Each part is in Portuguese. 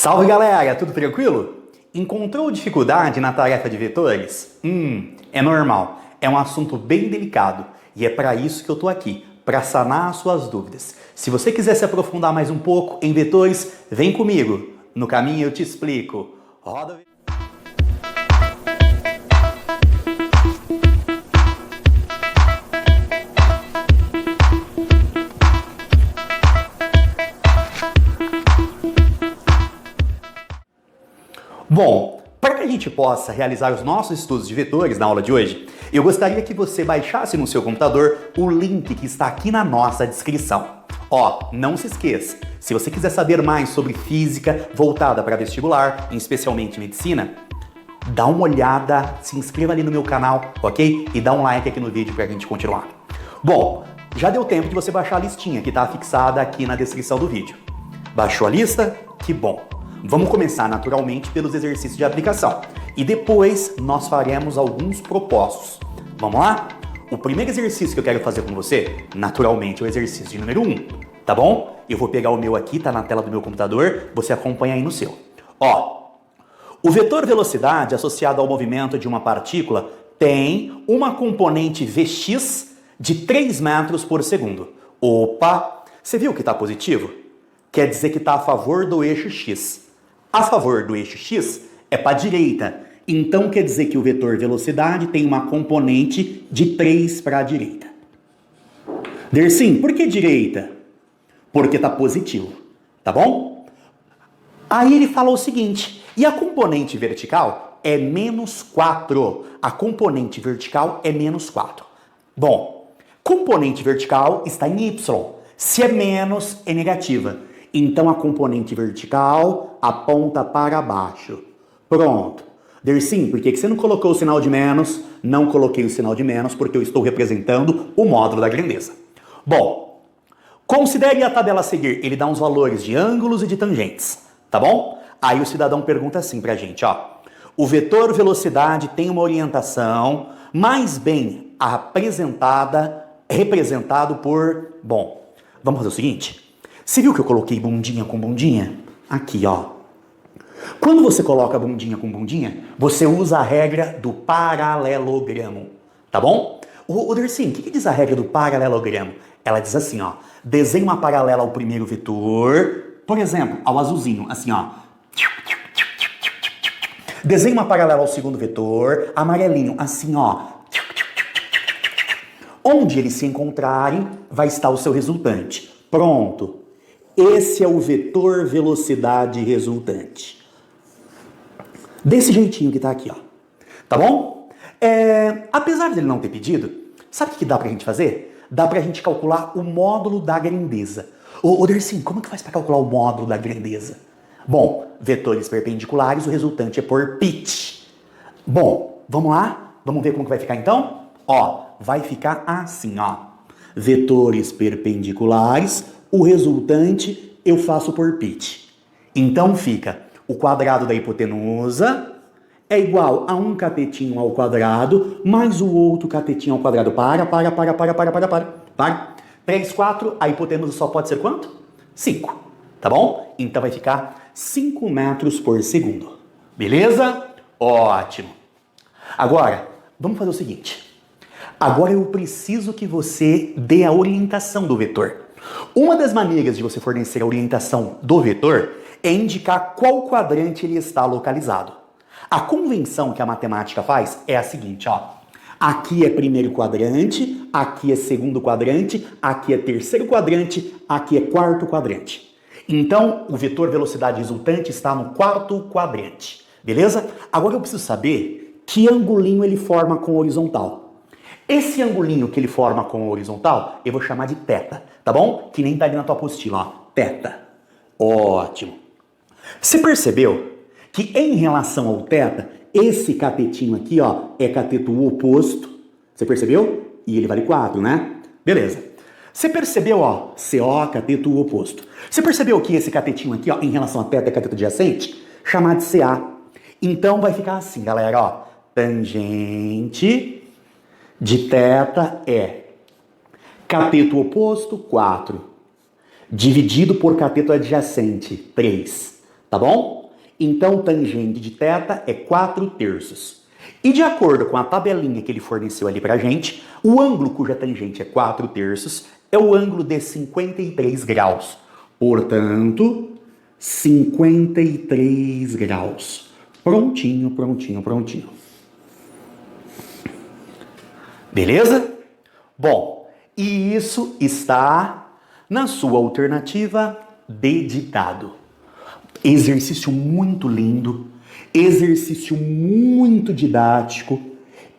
Salve galera, tudo tranquilo? Encontrou dificuldade na tarefa de vetores? É normal, é um assunto bem delicado e é para isso que eu tô aqui, para sanar as suas dúvidas. Se você quiser se aprofundar mais um pouco em vetores, vem comigo, no caminho eu te explico. Roda a... Bom, para que a gente possa realizar os nossos estudos de vetores na aula de hoje, eu gostaria que você baixasse no seu computador o link que está aqui na nossa descrição. Ó, não se esqueça, se você quiser saber mais sobre física voltada para vestibular, especialmente medicina, dá uma olhada, se inscreva ali no meu canal, ok? E dá um like aqui no vídeo para a gente continuar. Bom, já deu tempo de você baixar a listinha que está fixada aqui na descrição do vídeo. Baixou a lista? Que bom! Vamos começar naturalmente pelos exercícios de aplicação e depois nós faremos alguns propostos. Vamos lá? O primeiro exercício que eu quero fazer com você, naturalmente, é o exercício de número 1, tá bom? Eu vou pegar o meu aqui, tá na tela do meu computador, você acompanha aí no seu. Ó, o vetor velocidade associado ao movimento de uma partícula tem uma componente Vx de 3 metros por segundo. Opa! Você viu que está positivo? Quer dizer que está a favor do eixo x. A favor do eixo x é para a direita, então quer dizer que o vetor velocidade tem uma componente de 3 para a direita. Dersim, por que direita? Porque está positivo, tá bom? Aí ele falou o seguinte, e a componente vertical é menos 4. A componente vertical é menos 4. Bom, componente vertical está em y, se é menos é negativa. Então a componente vertical aponta para baixo. Pronto. Dersim, por que você não colocou o sinal de menos? Não coloquei o sinal de menos porque eu estou representando o módulo da grandeza. Bom, considere a tabela a seguir. Ele dá uns valores de ângulos e de tangentes, tá bom? Aí o cidadão pergunta assim pra gente, ó. O vetor velocidade tem uma orientação mais bem representado por... Bom, vamos fazer o seguinte... Você viu que eu coloquei bundinha com bundinha? Aqui, ó. Quando você coloca bundinha com bundinha, você usa a regra do paralelogramo, tá bom? O Dersim, o que diz a regra do paralelogramo? Ela diz assim, ó. Desenha uma paralela ao primeiro vetor, por exemplo, ao azulzinho, assim, ó. Desenha uma paralela ao segundo vetor, amarelinho, assim, ó. Onde eles se encontrarem, vai estar o seu resultante. Pronto. Esse é o vetor velocidade resultante. Desse jeitinho que tá aqui, ó. Tá bom? Apesar dele não ter pedido, sabe o que dá pra gente fazer? Dá pra gente calcular o módulo da grandeza. Ô Dersim, como que faz pra calcular o módulo da grandeza? Bom, vetores perpendiculares, o resultante é por pitch. Bom, vamos lá? Vamos ver como que vai ficar então? Ó, vai ficar assim, ó. Vetores perpendiculares, o resultante eu faço por pitch. Então fica o quadrado da hipotenusa é igual a um catetinho ao quadrado mais o outro catetinho ao quadrado. Para. 3, 4, a hipotenusa só pode ser quanto? 5, tá bom? Então vai ficar 5 metros por segundo. Beleza? Ótimo. Agora, vamos fazer o seguinte. Agora eu preciso que você dê a orientação do vetor. Uma das maneiras de você fornecer a orientação do vetor é indicar qual quadrante ele está localizado. A convenção que a matemática faz é a seguinte, ó. Aqui é primeiro quadrante, aqui é segundo quadrante, aqui é terceiro quadrante, aqui é quarto quadrante. Então, o vetor velocidade resultante está no quarto quadrante, beleza? Agora eu preciso saber que angulinho ele forma com o horizontal. Esse angulinho que ele forma com o horizontal, eu vou chamar de θ, tá bom? Que nem tá ali na tua apostila, ó. θ. Ótimo. Você percebeu que em relação ao θ, esse catetinho aqui, ó, é cateto oposto. Você percebeu? E ele vale 4, né? Beleza. Você percebeu, ó, CO, cateto oposto. Você percebeu que esse catetinho aqui, ó, em relação a θ é cateto adjacente? Chamar de CA. Então vai ficar assim, galera, ó. Tangente de θ é cateto oposto, 4, dividido por cateto adjacente, 3. tá bom? Então, tangente de θ é 4/3. E de acordo com a tabelinha que ele forneceu ali pra gente, o ângulo cuja tangente é 4/3 é o ângulo de 53 graus. Portanto, 53 graus. Prontinho, prontinho, prontinho. Beleza? Bom, e isso está na sua alternativa de ditado. Exercício muito lindo, exercício muito didático,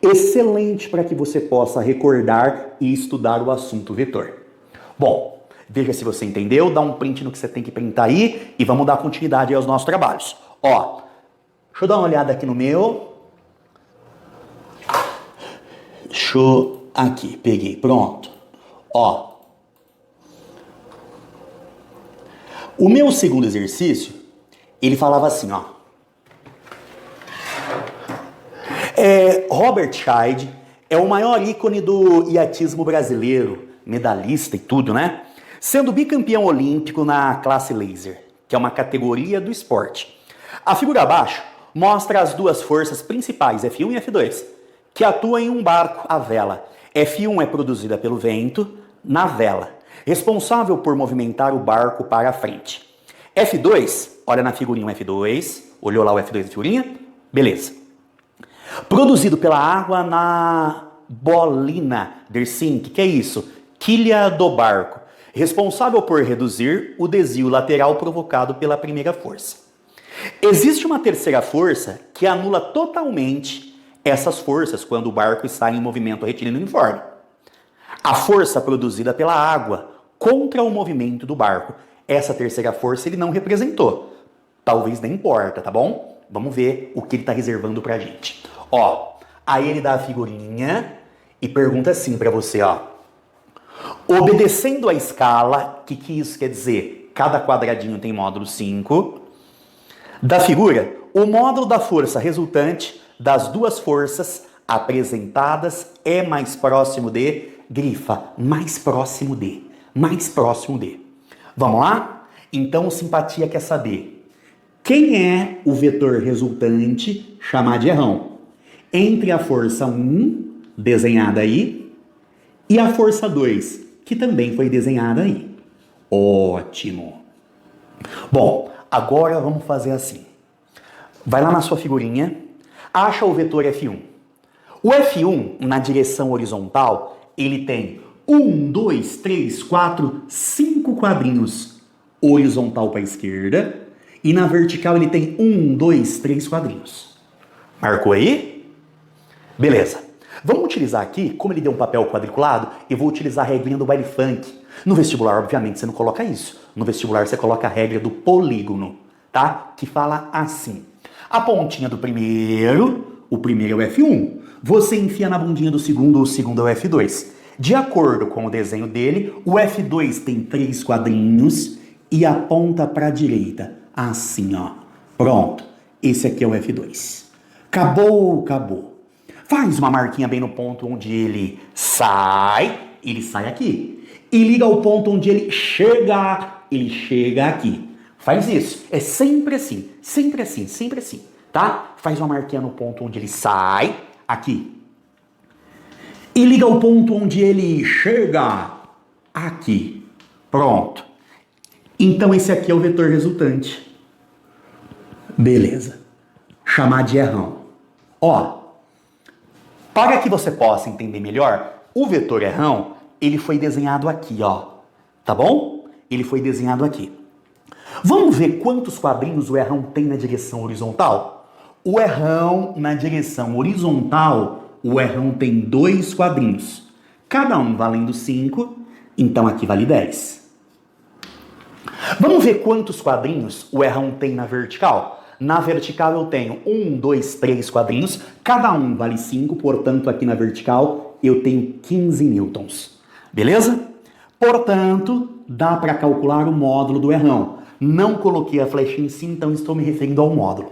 excelente para que você possa recordar e estudar o assunto vetor. Bom, veja se você entendeu, dá um print no que você tem que printar aí e vamos dar continuidade aos nossos trabalhos. Ó, deixa eu dar uma olhada aqui no meu. Aqui, peguei, pronto. Ó, o meu segundo exercício, ele falava assim, ó. Robert Scheid é o maior ícone do iatismo brasileiro, medalhista e tudo, né? Sendo bicampeão olímpico na classe laser, que é uma categoria do esporte. A figura abaixo mostra as duas forças principais, F1 e F2, que atuam em um barco à vela. F1 é produzida pelo vento na vela, responsável por movimentar o barco para a frente. F2, olha na figurinha o F2, olhou lá o F2 na figurinha? Beleza. Produzido pela água na bolina der sink, que é isso? Quilha do barco, responsável por reduzir o desvio lateral provocado pela primeira força. Existe uma terceira força que anula totalmente essas forças quando o barco está em movimento retilíneo uniforme. A força produzida pela água contra o movimento do barco. Essa terceira força ele não representou. Talvez nem importa, tá bom? Vamos ver o que ele está reservando pra gente. Ó, aí ele dá a figurinha e pergunta assim pra você, ó. Obedecendo a escala, o que isso quer dizer? Cada quadradinho tem módulo 5. Da figura, o módulo da força resultante das duas forças apresentadas é mais próximo de, grifa, mais próximo de. Vamos lá? Então, simpatia quer saber quem é o vetor resultante chamado de errão entre a força 1, desenhada aí, e a força 2, que também foi desenhada aí. Ótimo! Bom, agora vamos fazer assim. Vai lá na sua figurinha, acha o vetor F1. O F1, na direção horizontal, ele tem 1, 2, 3, 4, 5 quadrinhos horizontal para a esquerda. E na vertical ele tem 1, 2, 3 quadrinhos. Marcou aí? Beleza. Vamos utilizar aqui, como ele deu um papel quadriculado, eu vou utilizar a regrinha do baile funk. No vestibular, obviamente, você não coloca isso. No vestibular, você coloca a regra do polígono, tá? Que fala assim. A pontinha do primeiro, o primeiro é o F1. Você enfia na bundinha do segundo, o segundo é o F2. De acordo com o desenho dele, o F2 tem 3 quadrinhos e aponta para a direita. Assim, ó. Pronto. Esse aqui é o F2. Acabou. Faz uma marquinha bem no ponto onde ele sai aqui. E liga ao ponto onde ele chega aqui. Faz isso. É sempre assim, tá? Faz uma marquinha no ponto onde ele sai, aqui. E liga ao ponto onde ele chega, aqui. Pronto. Então esse aqui é o vetor resultante. Beleza. Chamar de errão. Ó, para que você possa entender melhor, o vetor errão, ele foi desenhado aqui, ó. Tá bom? Ele foi desenhado aqui. Vamos ver quantos quadrinhos o errão tem na direção horizontal? O errão na direção horizontal, o errão tem 2 quadrinhos. Cada um valendo 5, então aqui vale 10. Vamos ver quantos quadrinhos o errão tem na vertical? Na vertical eu tenho 1, 2, 3 quadrinhos, cada um vale 5, portanto aqui na vertical eu tenho 15 newtons. Beleza? Portanto, dá para calcular o módulo do errão. Não coloquei a flechinha em cima, então estou me referindo ao módulo.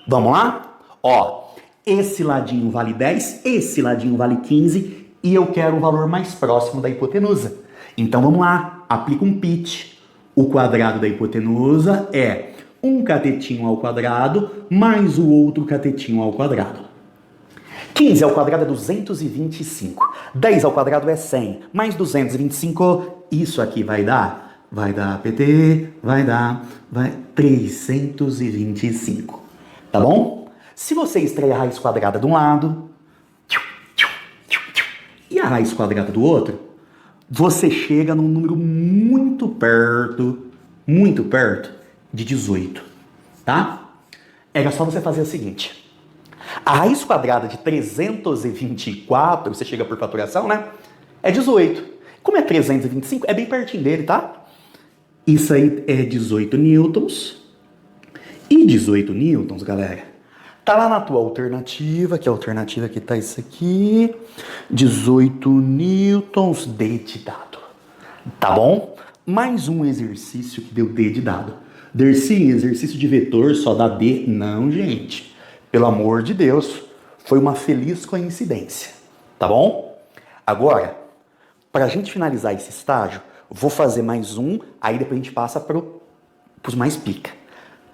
Vamos lá? Ó, esse ladinho vale 10, esse ladinho vale 15 e eu quero o valor mais próximo da hipotenusa. Então vamos lá, aplica um pitch. O quadrado da hipotenusa é um catetinho ao quadrado mais o outro catetinho ao quadrado. 15 ao quadrado é 225. 10 ao quadrado é 100. Mais 225, isso aqui vai dar, PT, vai 325. Tá bom? Se você extrair a raiz quadrada de um lado e a raiz quadrada do outro, você chega num número muito perto de 18, tá? Era só você fazer o seguinte. A raiz quadrada de 324, você chega por faturação, né? É 18. Como é 325, é bem pertinho dele, tá? Isso aí é 18 newtons. E 18 newtons, galera, tá lá na tua alternativa, que a alternativa que tá isso aqui. 18 newtons D de dado. Tá bom? Mais um exercício que deu D de dado. Dercy, exercício de vetor só dá D? Não, gente. Pelo amor de Deus, foi uma feliz coincidência. Tá bom? Agora, pra gente finalizar esse estágio, vou fazer mais um, aí depois a gente passa pros mais pica.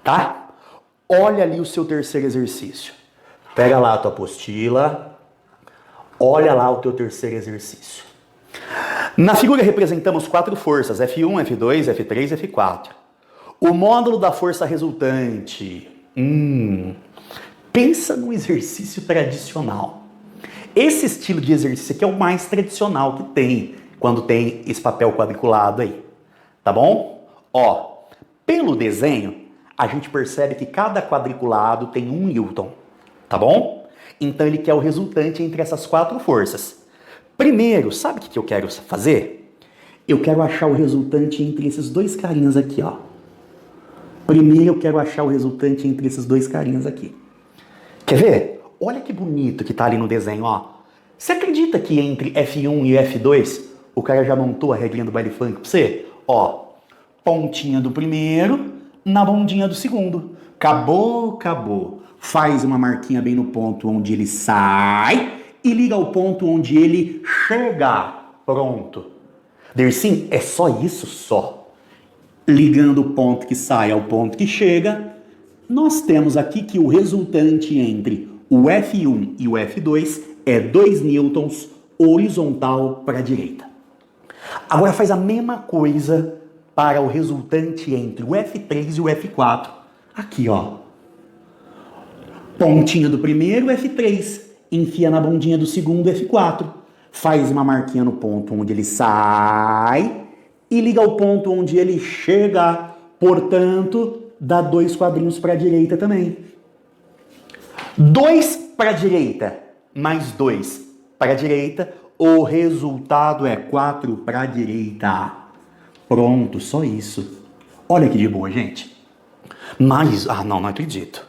Tá? Olha ali o seu terceiro exercício. Pega lá a tua apostila. Olha lá o teu terceiro exercício. Na figura representamos 4 forças, F1, F2, F3 e F4. O módulo da força resultante. Pensa no exercício tradicional. Esse estilo de exercício aqui é o mais tradicional que tem, quando tem esse papel quadriculado aí. Tá bom? Ó, pelo desenho, a gente percebe que cada quadriculado tem 1 newton, tá bom? Então ele quer o resultante entre essas 4 forças. Primeiro, sabe o que eu quero fazer? Eu quero achar o resultante entre esses dois carinhas aqui, ó. Primeiro eu quero achar o resultante entre esses dois carinhas aqui. Quer ver? Olha que bonito que tá ali no desenho, ó. Você acredita que entre F1 e F2 o cara já montou a regrinha do baile funk pra você? Ó, pontinha do primeiro na bundinha do segundo. Acabou. Faz uma marquinha bem no ponto onde ele sai e liga ao ponto onde ele chega. Pronto. Dercy, é só isso só. Ligando o ponto que sai ao ponto que chega, nós temos aqui que o resultante entre o F1 e o F2 é 2 newtons horizontal para a direita. Agora faz a mesma coisa para o resultante entre o F3 e o F4. Aqui, ó. Pontinha do primeiro, F3. Enfia na bundinha do segundo, F4. Faz uma marquinha no ponto onde ele sai e liga ao ponto onde ele chega. Portanto, dá 2 quadrinhos para a direita também. 2 para a direita mais 2 para a direita. O resultado é 4 para a direita. Pronto, só isso. Olha que de boa, gente. Não acredito.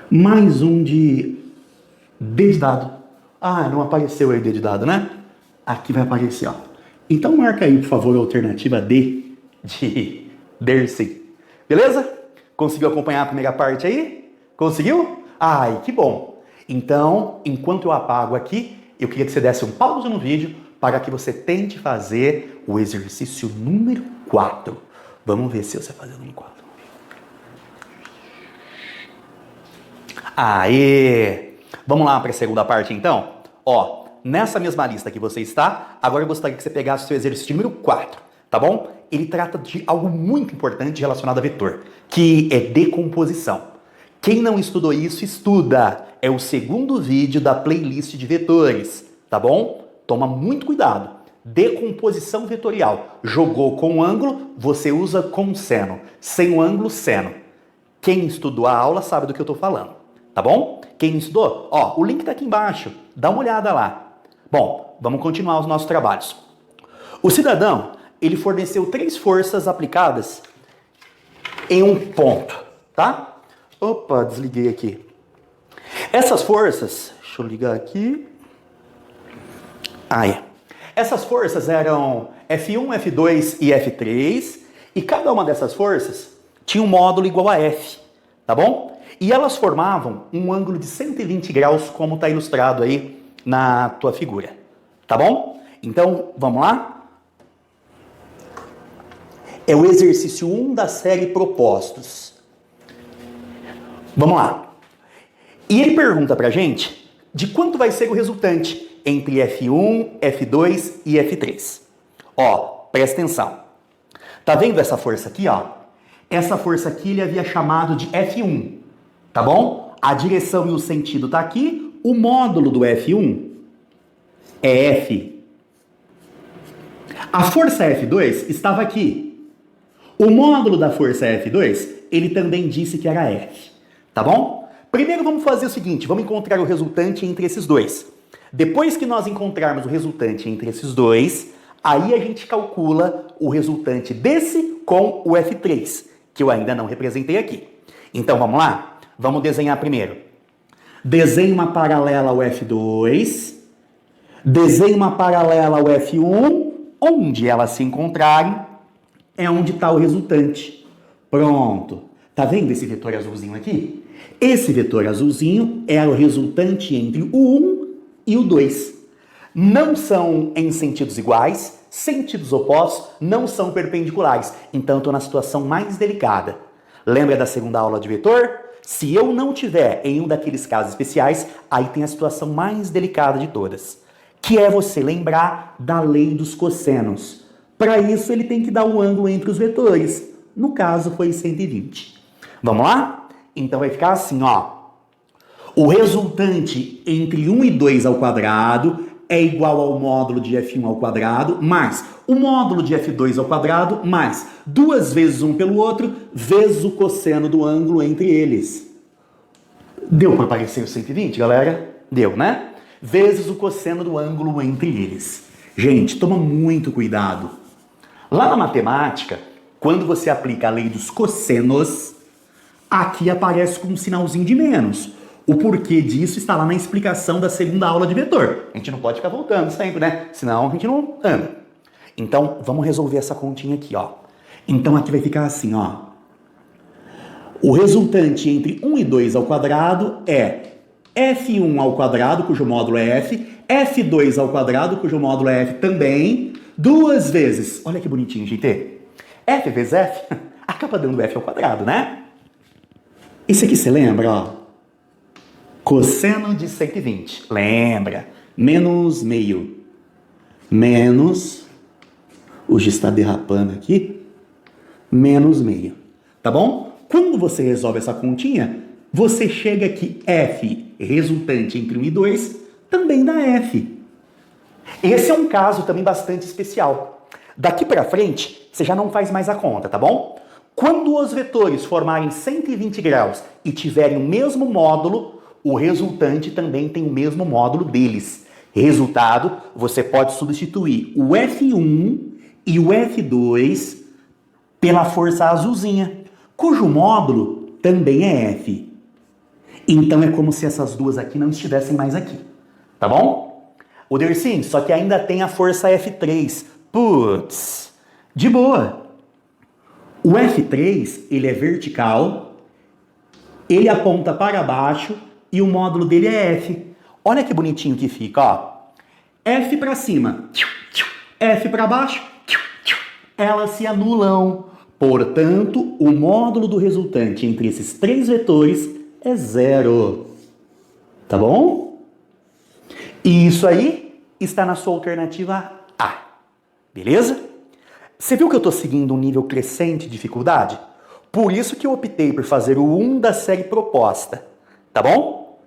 Mais um de D de dado. Não apareceu aí D de dado, né? Aqui vai aparecer, ó. Então marca aí, por favor, a alternativa D de Dercy. Beleza? Conseguiu acompanhar a primeira parte aí? Conseguiu? Ai, que bom. Então, enquanto eu apago aqui, eu queria que você desse um pause no vídeo para que você tente fazer o exercício número 4. Vamos ver se você vai fazer o número 4. Aê! Vamos lá para a segunda parte, então? Ó, nessa mesma lista que você está, agora eu gostaria que você pegasse o seu exercício número 4, tá bom? Ele trata de algo muito importante relacionado a vetor, que é decomposição. Quem não estudou isso, estuda. É o segundo vídeo da playlist de vetores, tá bom? Toma muito cuidado. Decomposição vetorial. Jogou com ângulo, você usa com seno. Sem o ângulo, seno. Quem estudou a aula sabe do que eu tô falando, tá bom? Quem não estudou, ó, o link tá aqui embaixo. Dá uma olhada lá. Bom, vamos continuar os nossos trabalhos. O cidadão, ele forneceu 3 forças aplicadas em um ponto, tá? Opa, desliguei aqui. Essas forças, deixa eu ligar aqui. Essas forças eram F1, F2 e F3, e cada uma dessas forças tinha um módulo igual a F, tá bom? E elas formavam um ângulo de 120 graus, como está ilustrado aí na tua figura, tá bom? Então, vamos lá? É o exercício 1 da série Propostos. Vamos lá. E ele pergunta pra gente de quanto vai ser o resultante entre F1, F2 e F3. Ó, presta atenção. Tá vendo essa força aqui, ó? Essa força aqui ele havia chamado de F1, tá bom? A direção e o sentido tá aqui. O módulo do F1 é F. A força F2 estava aqui. O módulo da força F2, ele também disse que era F, tá bom? Primeiro vamos fazer o seguinte, vamos encontrar o resultante entre esses dois. Depois que nós encontrarmos o resultante entre esses dois, aí a gente calcula o resultante desse com o F3, que eu ainda não representei aqui. Então vamos lá? Vamos desenhar primeiro. Desenho uma paralela ao F2, desenho uma paralela ao F1, onde elas se encontrarem é onde está o resultante. Pronto. Tá vendo esse vetor azulzinho aqui? Esse vetor azulzinho é o resultante entre o 1 e o 2. Não são em sentidos iguais, sentidos opostos, não são perpendiculares. Então, estou na situação mais delicada. Lembra da segunda aula de vetor? Se eu não tiver em um daqueles casos especiais, aí tem a situação mais delicada de todas, que é você lembrar da lei dos cossenos. Para isso, ele tem que dar o ângulo entre os vetores. No caso, foi 120. Vamos lá? Então, vai ficar assim, ó. O resultante entre 1 e 2 ao quadrado é igual ao módulo de F1 ao quadrado, mais o módulo de F2 ao quadrado, mais 2 vezes um pelo outro, vezes o cosseno do ângulo entre eles. Deu para aparecer o 120, galera? Deu, né? Vezes o cosseno do ângulo entre eles. Gente, toma muito cuidado. Lá na matemática, quando você aplica a lei dos cossenos, aqui aparece com um sinalzinho de menos. O porquê disso está lá na explicação da segunda aula de vetor. A gente não pode ficar voltando sempre, né? Senão a gente não anda. Então, vamos resolver essa continha aqui, ó. Então, aqui vai ficar assim, ó. O resultante entre 1 e 2 ao quadrado é F1 ao quadrado, cujo módulo é F, F2 ao quadrado, cujo módulo é F também, 2 vezes. Olha que bonitinho, gente. F vezes F acaba dando F ao quadrado, né? Esse aqui você lembra, ó? Cosseno de 120. Lembra? Menos meio. Menos... Hoje está derrapando aqui. Menos meio. Tá bom? Quando você resolve essa continha, você chega que F, resultante entre 1 e 2, também dá F. Esse é um caso também bastante especial. Daqui para frente, você já não faz mais a conta, tá bom? Quando os vetores formarem 120 graus e tiverem o mesmo módulo, o resultante também tem o mesmo módulo deles. Resultado, você pode substituir o F1 e o F2 pela força azulzinha, cujo módulo também é F. Então é como se essas duas aqui não estivessem mais aqui. Tá bom? O Dersim, só que ainda tem a força F3. Putz, de boa. O F3, ele é vertical, ele aponta para baixo e o módulo dele é F. Olha que bonitinho que fica, ó. F para cima, F para baixo, elas se anulam. Portanto, o módulo do resultante entre esses três vetores é 0. Tá bom? E isso aí está na sua alternativa A. Beleza? Você viu que eu estou seguindo um nível crescente de dificuldade? Por isso que eu optei por fazer o 1 da série proposta. Tá bom?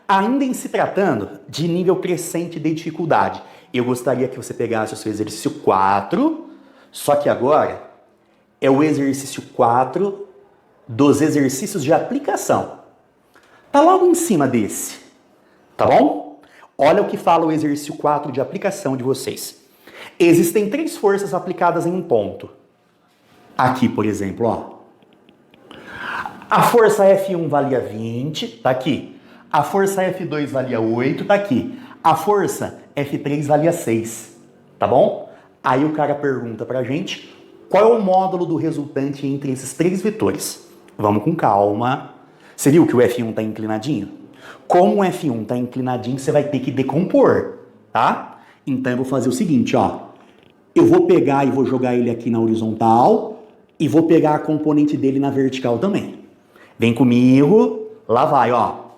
Ainda em se tratando de nível crescente de dificuldade, eu gostaria que você pegasse o seu exercício 4, só que agora é o exercício 4 dos exercícios de aplicação. Tá logo em cima desse, tá bom? Olha o que fala o exercício 4 de aplicação de vocês. Existem 3 forças aplicadas em um ponto. Aqui, por exemplo, ó. A força F1 valia 20, tá aqui. A força F2 valia 8, tá aqui. A força F3 valia 6, tá bom? Aí o cara pergunta pra gente qual é o módulo do resultante entre esses 3 vetores. Vamos com calma. Você viu que o F1 tá inclinadinho? Como o F1 tá inclinadinho, você vai ter que decompor, tá? Então eu vou fazer o seguinte, ó. Eu vou pegar e vou jogar ele aqui na horizontal, e vou pegar a componente dele na vertical também. Vem comigo, lá vai, ó.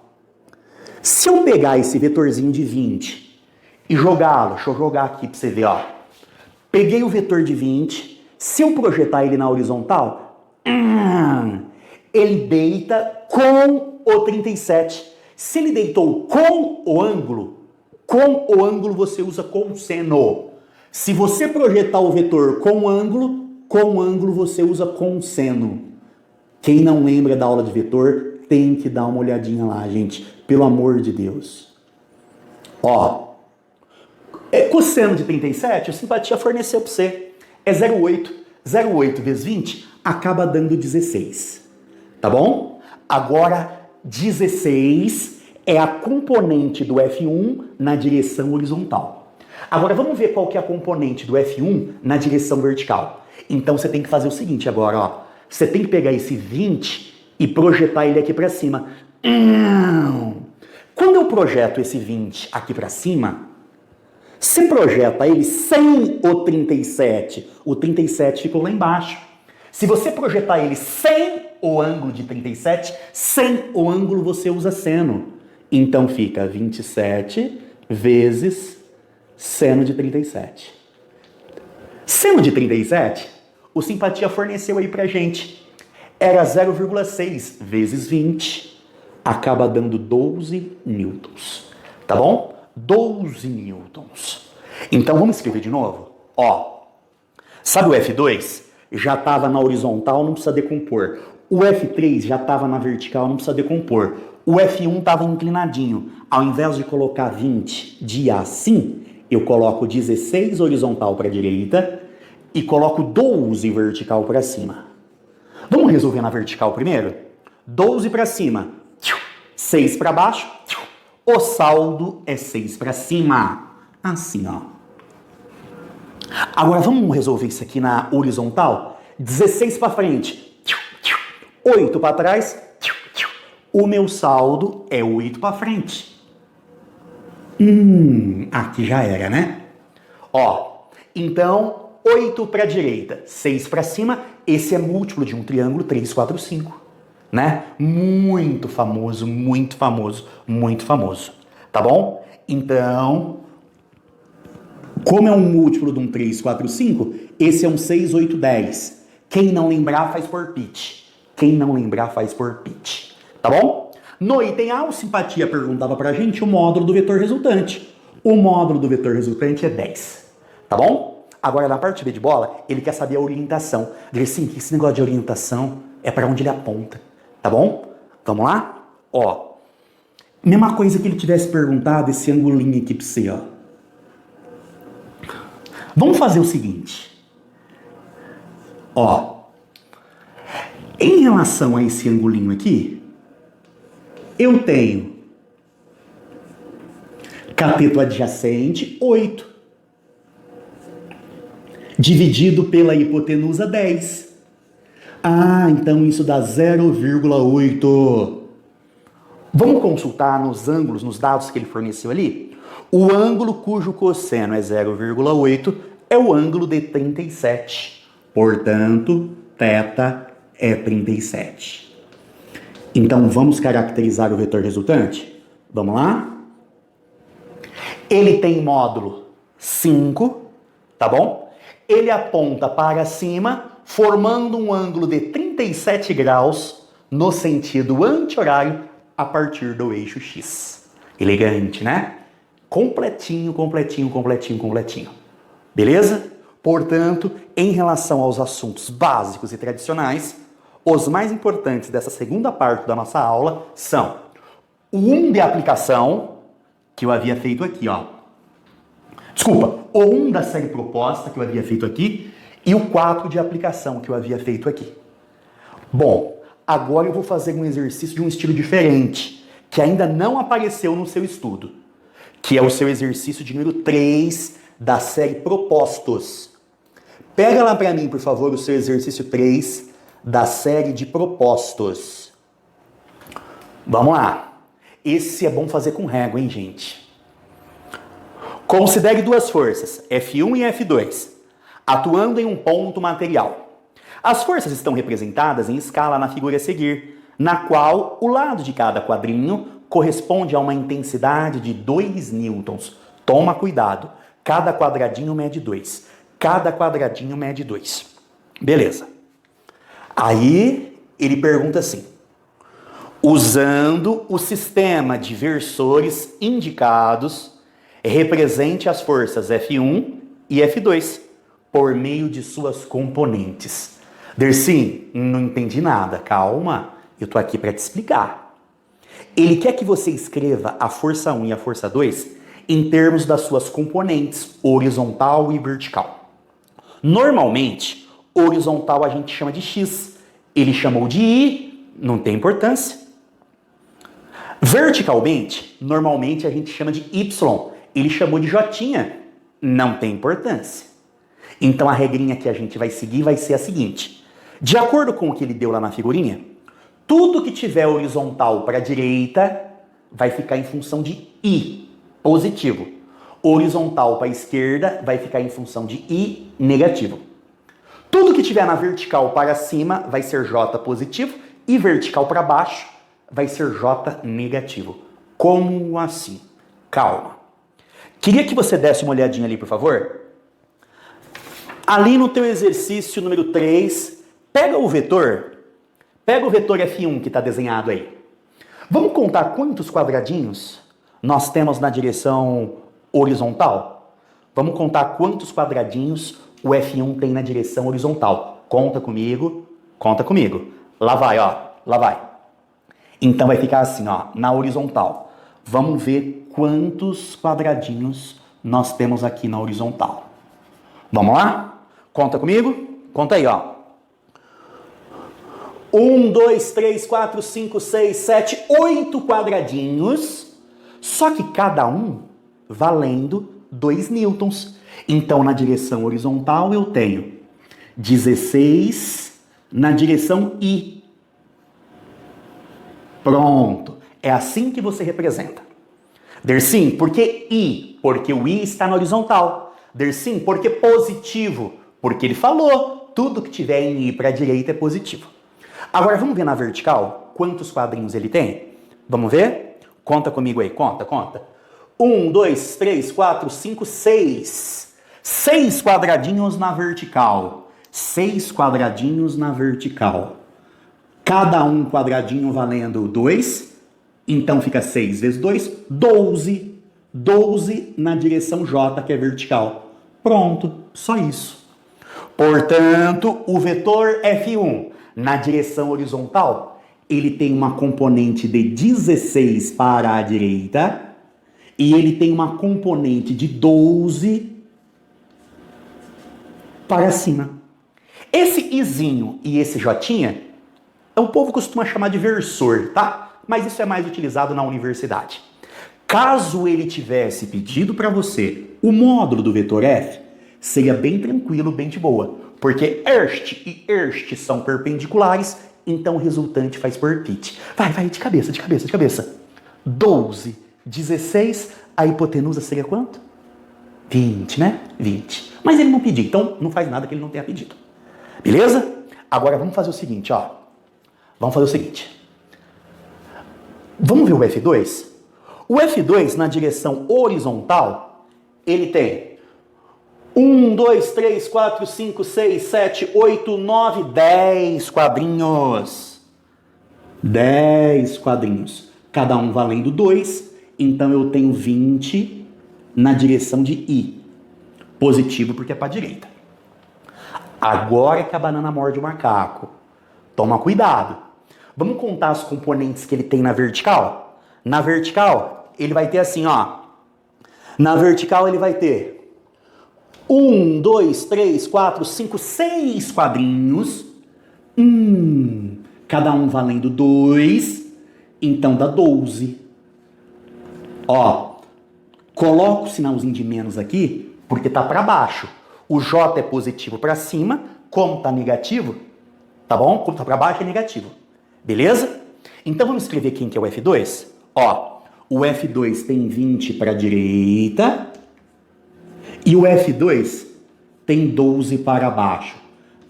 Se eu pegar esse vetorzinho de 20 e jogá-lo, deixa eu jogar aqui para você ver, ó. Peguei o vetor de 20, se eu projetar ele na horizontal, ele deita com o 37. Se ele deitou com o ângulo você usa cosseno. Se você projetar o vetor com ângulo você usa cosseno. Quem não lembra da aula de vetor, tem que dar uma olhadinha lá, gente. Pelo amor de Deus. Ó, cosseno de 37, a simpatia forneceu para você. É 0,8. 0,8 vezes 20 acaba dando 16. Tá bom? Agora, 16 é a componente do F1 na direção horizontal. Agora, vamos ver qual que é a componente do F1 na direção vertical. Então, você tem que fazer o seguinte agora, ó. Você tem que pegar esse 20 e projetar ele aqui para cima. Quando eu projeto esse 20 aqui para cima, você projeta ele sem o 37. O 37 ficou lá embaixo. Se você projetar ele sem o ângulo de 37, sem o ângulo você usa seno. Então fica 27 vezes seno de 37. Seno de 37, o simpatia forneceu aí pra gente. Era 0,6 vezes 20, acaba dando 12 newtons. Tá bom? 12 newtons. Então vamos escrever de novo? Ó, sabe o F2? Já estava na horizontal, não precisa decompor. O F3 já estava na vertical, não precisa decompor. O F1 estava inclinadinho. Ao invés de colocar 20 de assim, eu coloco 16 horizontal para a direita e coloco 12 vertical para cima. Vamos resolver na vertical primeiro? 12 para cima, 6 para baixo, o saldo é 6 para cima. Assim, ó. Agora vamos resolver isso aqui na horizontal? 16 para frente, 8 para trás, o meu saldo é 8 para frente. Aqui já era, né? Ó, então 8 para a direita, 6 para cima, esse é múltiplo de um triângulo 3, 4, 5, né? Muito famoso, muito famoso, muito famoso, tá bom? Então, como é um múltiplo de um 3, 4, 5, esse é um 6, 8, 10. Quem não lembrar faz por pitch. Quem não lembrar faz por pitch, tá bom? No item A, o simpatia perguntava pra gente o módulo do vetor resultante. O módulo do vetor resultante é 10, tá bom? Agora, na parte B de bola, ele quer saber a orientação. Diz assim, que esse negócio de orientação é para onde ele aponta, tá bom? Vamos lá? Ó, mesma coisa que ele tivesse perguntado esse angulinho aqui pra você, ó. Vamos fazer o seguinte. Ó, em relação a esse angulinho aqui, eu tenho cateto adjacente 8, dividido pela hipotenusa 10. Ah, então isso dá 0,8. Vamos consultar nos ângulos, nos dados que ele forneceu ali? O ângulo cujo cosseno é 0,8 é o ângulo de 37. Portanto, θ é 37. Então, vamos caracterizar o vetor resultante? Vamos lá? Ele tem módulo 5, tá bom? Ele aponta para cima, formando um ângulo de 37 graus no sentido anti-horário a partir do eixo X. Elegante, né? Completinho, completinho, completinho, completinho. Beleza? Portanto, em relação aos assuntos básicos e tradicionais, os mais importantes dessa segunda parte da nossa aula são o 1 de aplicação, que eu havia feito aqui, ó. Desculpa, o 1 da série proposta, que eu havia feito aqui, e o 4 de aplicação, que eu havia feito aqui. Bom, agora eu vou fazer um exercício de um estilo diferente, que ainda não apareceu no seu estudo, que é o seu exercício de número 3 da série Propostos. Pega lá para mim, por favor, o seu exercício 3 da série de propostos. Vamos lá. Esse é bom fazer com régua, hein, gente? Considere duas forças, F1 e F2, atuando em um ponto material. As forças estão representadas em escala na figura a seguir, na qual o lado de cada quadrinho corresponde a uma intensidade de 2 newtons. Toma cuidado, cada quadradinho mede 2. Cada quadradinho mede 2. Beleza. Aí ele pergunta assim: usando o sistema de versores indicados, represente as forças F1 e F2 por meio de suas componentes. Dersim, não entendi nada. Calma, eu tô aqui para te explicar. Ele quer que você escreva a força 1 e a força 2 em termos das suas componentes, horizontal e vertical. Normalmente, horizontal a gente chama de X. Ele chamou de Y, não tem importância. Verticalmente, normalmente a gente chama de Y. Ele chamou de J, não tem importância. Então a regrinha que a gente vai seguir vai ser a seguinte: de acordo com o que ele deu lá na figurinha, tudo que tiver horizontal para a direita vai ficar em função de I, positivo. Horizontal para a esquerda vai ficar em função de I, negativo. Tudo que tiver na vertical para cima vai ser J positivo e vertical para baixo vai ser J negativo. Como assim? Calma. Queria que você desse uma olhadinha ali, por favor. Ali no teu exercício número 3, pega o vetor F1 que está desenhado aí. Vamos contar quantos quadradinhos nós temos na direção horizontal? Vamos contar quantos quadradinhos o F1 tem na direção horizontal. Conta comigo, conta comigo. Lá vai, ó, lá vai. Então vai ficar assim, ó, na horizontal. Vamos ver quantos quadradinhos nós temos aqui na horizontal. Vamos lá? Conta comigo? Conta aí, ó. 1, 2, 3, 4, 5, 6, 7, 8 quadradinhos, só que cada um valendo 2 newtons. Então, na direção horizontal, eu tenho 16 na direção I. Pronto. É assim que você representa. Dersim, por que I? Porque o I está na horizontal. Dersim, porque positivo? Porque ele falou, tudo que tiver em I para a direita é positivo. Agora, vamos ver na vertical quantos quadrinhos ele tem? Vamos ver? Conta comigo aí, conta. 1, 2, 3, 4, 5, 6. 6 quadradinhos na vertical. 6 quadradinhos na vertical. Cada um quadradinho valendo 2. Então fica 6 vezes 2, 12. 12 na direção J, que é vertical. Pronto, só isso. Portanto, o vetor F1 na direção horizontal, ele tem uma componente de 16 para a direita e ele tem uma componente de 12 para cima. Esse Izinho e esse Jotinha, o povo costuma chamar de versor, tá? Mas isso é mais utilizado na universidade. Caso ele tivesse pedido para você o módulo do vetor F, seria bem tranquilo, bem de boa. Porque este e este são perpendiculares, então o resultante faz por pit. Vai, de cabeça. 12, 16, a hipotenusa seria quanto? 20, né? 20. Mas ele não pediu, então não faz nada que ele não tenha pedido. Beleza? Agora vamos fazer o seguinte, ó. Vamos ver o F2? O F2, na direção horizontal, ele tem 1, 2, 3, 4, 5, 6, 7, 8, 9, 10 quadrinhos. 10 quadrinhos. Cada um valendo 2. Então eu tenho 20 na direção de I. Positivo porque é para a direita. Agora é que a banana morde o macaco. Toma cuidado. Vamos contar as componentes que ele tem na vertical? Na vertical, ele vai ter assim, ó. Na vertical ele vai ter 1, 2, 3, 4, 5, 6 quadrinhos. Cada um valendo 2. Então dá 12. Ó, coloca o sinalzinho de menos aqui, porque tá para baixo. O J é positivo para cima, como tá negativo, tá bom? Como tá para baixo é negativo. Beleza? Então vamos escrever quem que é o F2? Ó, o F2 tem 20 para a direita e o F2 tem 12 para baixo.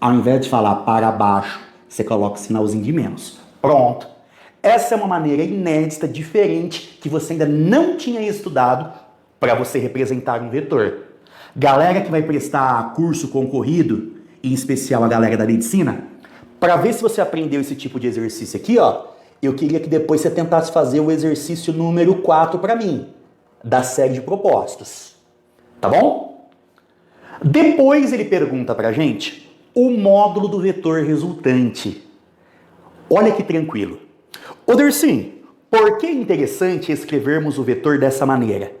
Ao invés de falar para baixo, você coloca o sinalzinho de menos. Pronto. Essa é uma maneira inédita, diferente, que você ainda não tinha estudado para você representar um vetor. Galera que vai prestar curso concorrido, em especial a galera da medicina, para ver se você aprendeu esse tipo de exercício aqui, ó, eu queria que depois você tentasse fazer o exercício número 4 para mim, da série de propósitos. Tá bom? Depois ele pergunta pra gente o módulo do vetor resultante. Olha que tranquilo. Ô Dersim, por que é interessante escrevermos o vetor dessa maneira?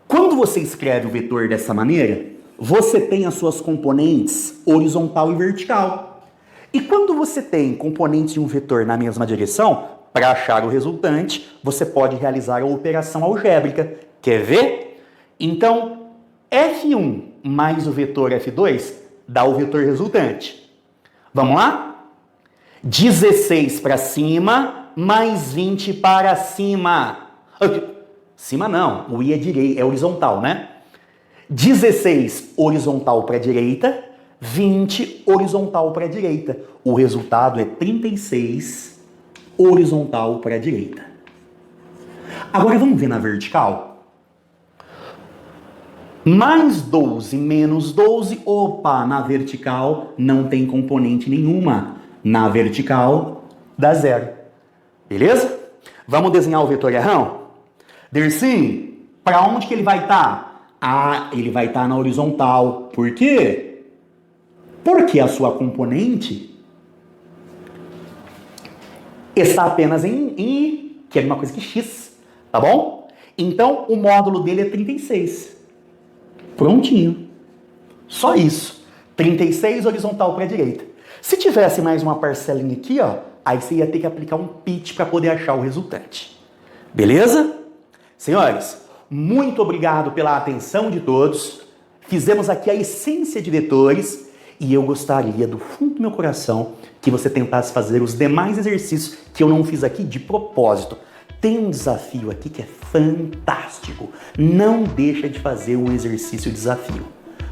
Quando você escreve o vetor dessa maneira, você tem as suas componentes horizontal e vertical. E quando você tem componentes de um vetor na mesma direção, para achar o resultante, você pode realizar a operação algébrica. Quer ver? Então, F1 mais o vetor F2 dá o vetor resultante. Vamos lá? 16 para cima mais 20 para cima. Cima não, o I é direita, é horizontal, né? 16 horizontal para a direita, 20 horizontal para a direita. O resultado é 36 horizontal para a direita. Agora vamos ver na vertical. Mais 12 menos 12, opa, na vertical não tem componente nenhuma. Na vertical dá zero. Beleza? Vamos desenhar o vetor errão? Dersim, para onde que ele vai estar? Ah, ele vai estar na horizontal. Por quê? Porque a sua componente está apenas em I, que é a mesma coisa que X, tá bom? Então, o módulo dele é 36. Prontinho. Só isso. 36 horizontal para a direita. Se tivesse mais uma parcelinha aqui, ó, aí você ia ter que aplicar um pitch para poder achar o resultante. Beleza? Senhores, muito obrigado pela atenção de todos. Fizemos aqui a essência de vetores e eu gostaria, do fundo do meu coração, que você tentasse fazer os demais exercícios que eu não fiz aqui de propósito. Tem um desafio aqui que é fantástico. Não deixa de fazer o exercício desafio,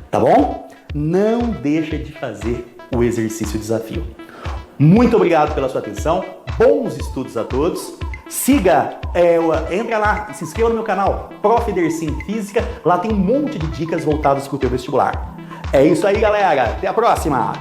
tá bom? Não deixa de fazer o exercício desafio. Muito obrigado pela sua atenção. Bons estudos a todos. Siga, entra lá, se inscreva no meu canal, Prof. Dersim Física. Lá tem um monte de dicas voltadas para o teu vestibular. É isso aí, galera. Até a próxima.